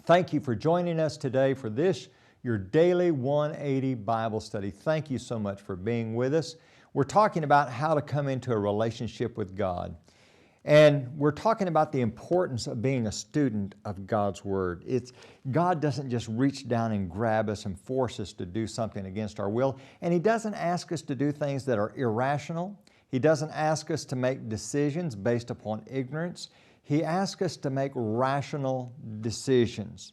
Thank you for joining us today for this, your daily 180 Bible study. Thank you so much for being with us. We're talking about how to come into a relationship with God. And we're talking about the importance of being a student of God's Word. God doesn't just reach down and grab us and force us to do something against our will. And He doesn't ask us to do things that are irrational. He doesn't ask us to make decisions based upon ignorance. He asks us to make rational decisions.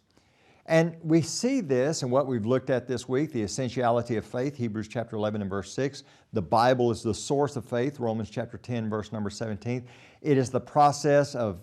And we see this in what we've looked at this week, the essentiality of faith, Hebrews chapter 11 and verse 6. The Bible is the source of faith, Romans chapter 10, verse number 17. It is the process of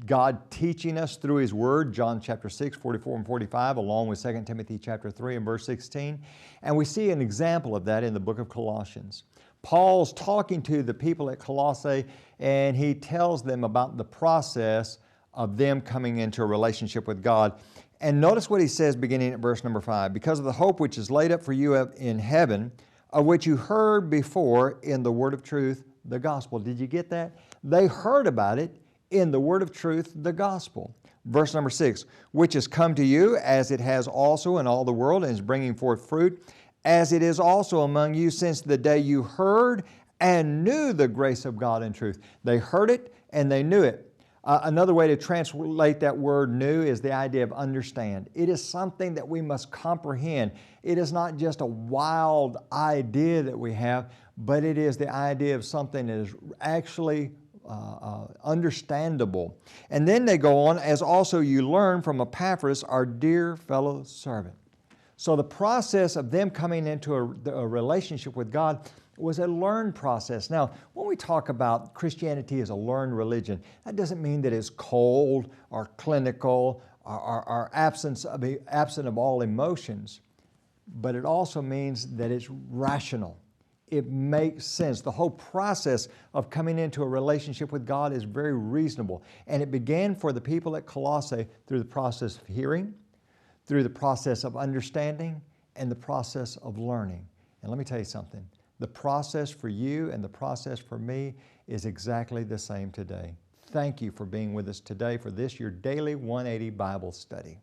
God teaching us through His Word, John chapter 6, 44 and 45, along with 2 Timothy chapter 3 and verse 16. And we see an example of that in the book of Colossians. Paul's talking to the people at Colossae, and he tells them about the process of them coming into a relationship with God. And notice what he says beginning at verse number 5. Because of the hope which is laid up for you in heaven, of which you heard before in the word of truth, the gospel. Did you get that? They heard about it in the word of truth, the gospel. Verse number 6, which has come to you as it has also in all the world and is bringing forth fruit, as it is also among you since the day you heard and knew the grace of God in truth. They heard it and they knew it. Another way to translate that word knew is the idea of understand. It is something that we must comprehend. It is not just a wild idea that we have, but it is the idea of something that is actually understandable. And then they go on, as also you learn from Epaphras, our dear fellow servant. So the process of them coming into a relationship with God was a learned process. Now, when we talk about Christianity as a learned religion, that doesn't mean that it's cold or clinical or absent of all emotions, but it also means that it's rational. It makes sense. The whole process of coming into a relationship with God is very reasonable. And it began for the people at Colossae through the process of hearing, through the process of understanding, and the process of learning. And let me tell you something. The process for you and the process for me is exactly the same today. Thank you for being with us today for this, your daily 180 Bible study.